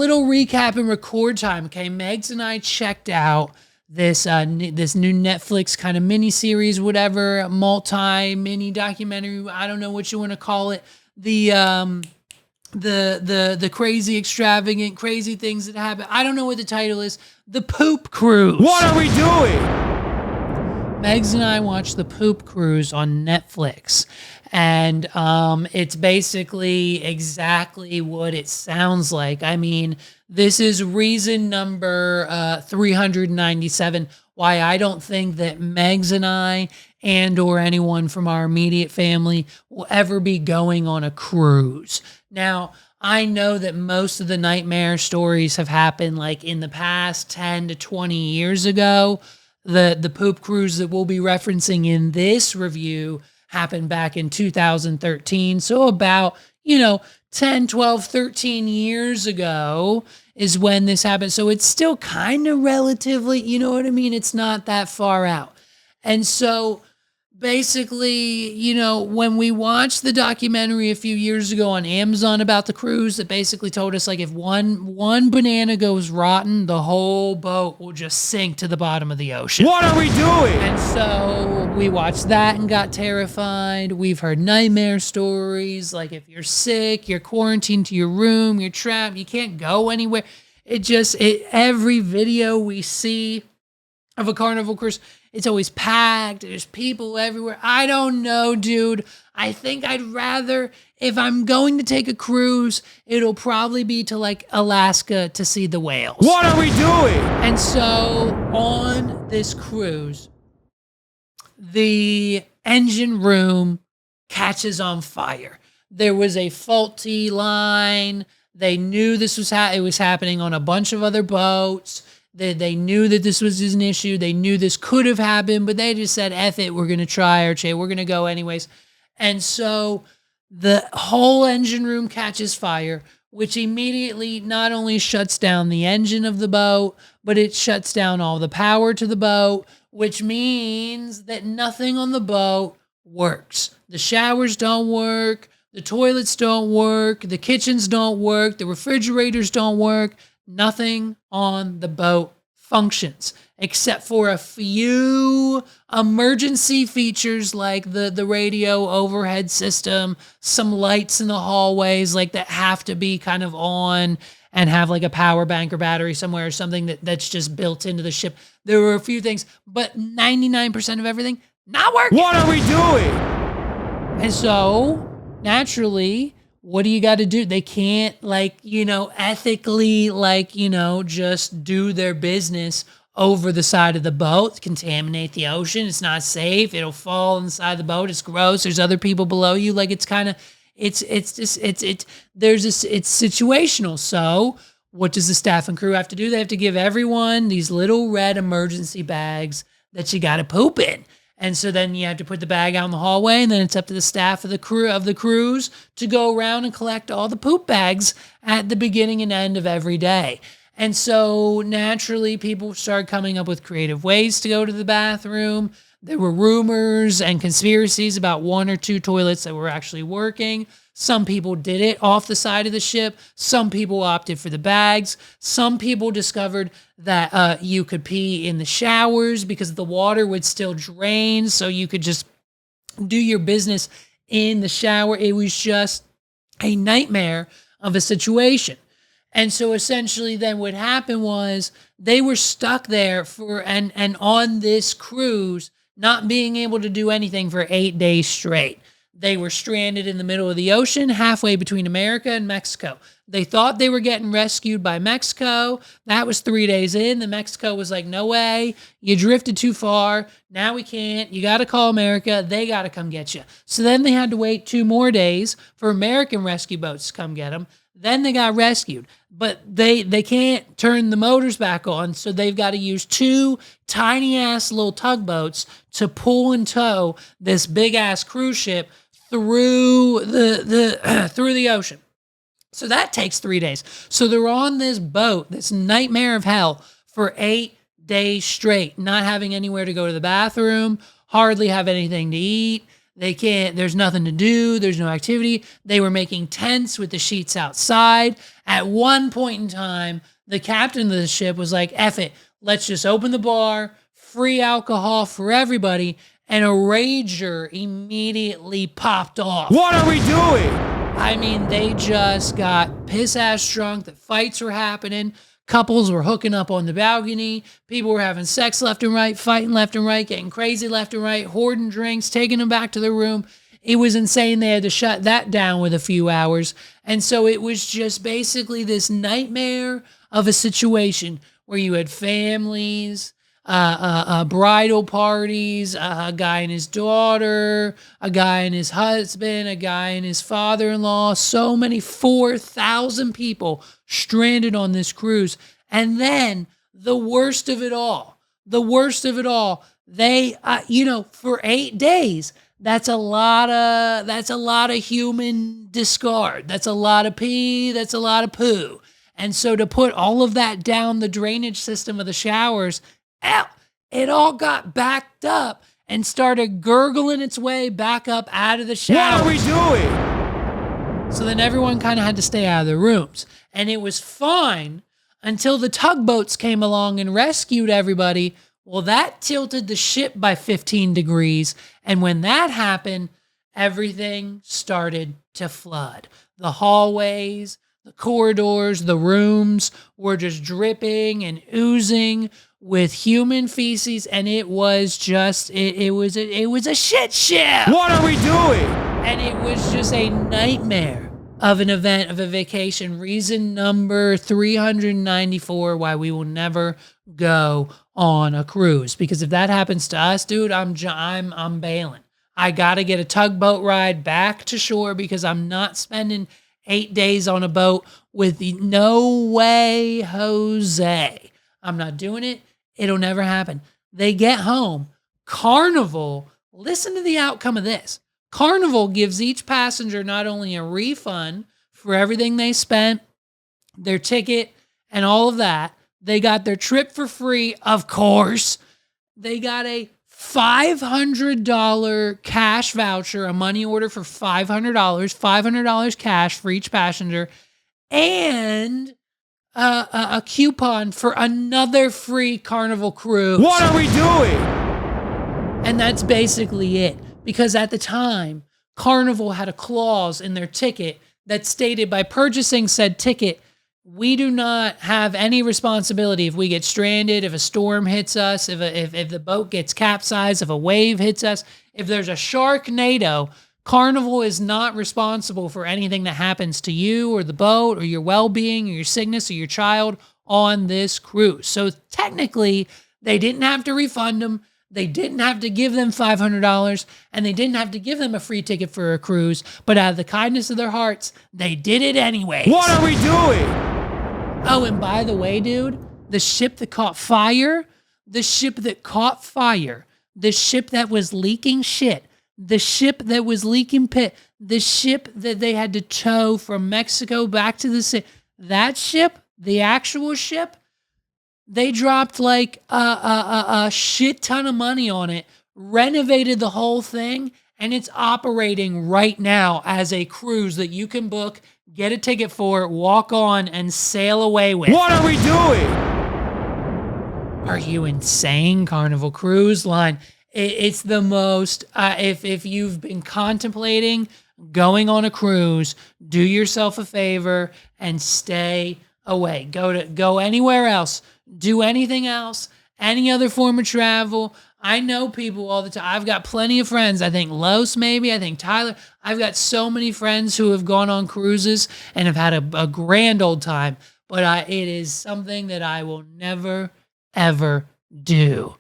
little recap and record time. Okay, Megs and I checked out this this new Netflix kind of mini series, whatever, multi mini documentary. I don't know what you want to call it. The crazy, extravagant, crazy things that happen. I don't know what the title is. The Poop Cruise. What are we doing? Megs and I watched The Poop Cruise on Netflix. And it's basically exactly what it sounds like. I mean, this is reason number 397 why I don't think that Megs and I and or anyone from our immediate family will ever be going on a cruise. Now, I know that most of the nightmare stories have happened like in the past 10 to 20 years ago. The poop cruise that we'll be referencing in this review happened back in 2013. So about, 10, 12, 13 years ago is when this happened. So it's still kind of relatively, you know what I mean? It's not that far out. And so basically, when we watched the documentary a few years ago on Amazon about the cruise, that basically told us like if one banana goes rotten, the whole boat will just sink to the bottom of the ocean. What are we doing? And so we watched that and got terrified. We've heard nightmare stories like if you're sick, you're quarantined to your room, you're trapped, you can't go anywhere. Every video we see of a Carnival cruise, it's always packed. There's people everywhere. I don't know, dude. I think I'd rather, if I'm going to take a cruise, it'll probably be to like Alaska to see the whales. What are we doing? And so on this cruise, the engine room catches on fire. There was a faulty line. They knew this was it was happening on a bunch of other boats. They knew that this was an issue. They knew this could have happened, but they just said, F it, we're going to try our we're going to go anyways. And so the whole engine room catches fire, which immediately not only shuts down the engine of the boat, but it shuts down all the power to the boat, which means that nothing on the boat works. The showers don't work. The toilets don't work. The kitchens don't work. The refrigerators don't work. Nothing on the boat functions except for a few emergency features like the radio overhead system, some lights in the hallways like that have to be kind of on and have like a power bank or battery somewhere or something that's just built into the ship. There were a few things, but 99% of everything not working. What are we doing? And so naturally, what do you got to do? They can't ethically just do their business over the side of the boat, contaminate the ocean. It's not safe. It'll fall inside the boat. It's gross. There's other people below you. Like it's situational. So what does the staff and crew have to do? They have to give everyone these little red emergency bags that you got to poop in. And so then you have to put the bag out in the hallway, and then it's up to the staff of the cruise to go around and collect all the poop bags at the beginning and end of every day. And so naturally, people started coming up with creative ways to go to the bathroom. There were rumors and conspiracies about one or two toilets that were actually working. Some people did it off the side of the ship. Some people opted for the bags. Some people discovered that you could pee in the showers because the water would still drain, so you could just do your business in the shower. It was just a nightmare of a situation. And so essentially then what happened was they were stuck there and on this cruise, not being able to do anything for 8 days straight. They were stranded in the middle of the ocean, halfway between America and Mexico. They thought they were getting rescued by Mexico. That was 3 days in. The Mexico was like, no way. You drifted too far. Now we can't. You got to call America. They got to come get you. So then they had to wait 2 more days for American rescue boats to come get them. Then they got rescued. But they can't turn the motors back on, so they've got to use 2 tiny-ass little tugboats to pull and tow this big-ass cruise ship through the ocean. So that takes 3 days. So they're on this boat, this nightmare of hell, for 8 days straight, not having anywhere to go to the bathroom, hardly have anything to eat. They can't, there's nothing to do. There's no activity. They were making tents with the sheets outside. At one point in time, the captain of the ship was like, F it, let's just open the bar, free alcohol for everybody. And a rager immediately popped off. What are we doing? I mean, they just got piss-ass drunk. The fights were happening. Couples were hooking up on the balcony. People were having sex left and right, fighting left and right, getting crazy left and right, hoarding drinks, taking them back to their room. It was insane. They had to shut that down with a few hours. And so it was just basically this nightmare of a situation where you had families, bridal parties, a guy and his daughter, a guy and his husband, a guy and his father-in-law, so many 4,000 people stranded on this cruise. And then the worst of it all, they, for 8 days, that's a lot of human discard. That's a lot of pee. That's a lot of poo. And so to put all of that down the drainage system of the showers, it all got backed up and started gurgling its way back up out of the shower. What are we doing? So then everyone kind of had to stay out of their rooms. And it was fine until the tugboats came along and rescued everybody. Well, that tilted the ship by 15 degrees. And when that happened, everything started to flood. The hallways, the corridors, the rooms were just dripping and oozing with human feces, and it was just it was a shit ship. What are we doing? And it was just a nightmare of an event, of a vacation. Reason number 394 why we will never go on a cruise. Because if that happens to us, dude, I'm bailing. I gotta get a tugboat ride back to shore because I'm not spending 8 days on a boat with no way, Jose. I'm not doing it. It'll never happen. They get home. Carnival, listen to the outcome of this. Carnival gives each passenger not only a refund for everything they spent, their ticket, and all of that. They got their trip for free, of course. They got a $500 cash voucher, a money order for $500 cash for each passenger, and a coupon for another free Carnival cruise. What are we doing? And that's basically it. Because at the time, Carnival had a clause in their ticket that stated by purchasing said ticket, we do not have any responsibility if we get stranded, if a storm hits us, if the boat gets capsized, if a wave hits us, if there's a sharknado. Carnival is not responsible for anything that happens to you or the boat or your well-being or your sickness or your child on this cruise. So technically, they didn't have to refund them. They didn't have to give them $500, and they didn't have to give them a free ticket for a cruise. But out of the kindness of their hearts, they did it anyway. What are we doing? Oh, and by the way, dude, the ship that caught fire, the ship that was leaking shit, the ship that was leaking pit, the ship that they had to tow from Mexico back to the city, that ship, the actual ship, they dropped like a shit ton of money on it, renovated the whole thing, and it's operating right now as a cruise that you can book, get a ticket for, walk on, and sail away with. What are we doing? Are you insane, Carnival Cruise Line? It's the most, if you've been contemplating going on a cruise, do yourself a favor and stay away. Go anywhere else. Do anything else, any other form of travel. I know people all the time. I've got plenty of friends. I think Los maybe. I think Tyler. I've got so many friends who have gone on cruises and have had a grand old time. But it is something that I will never, ever do.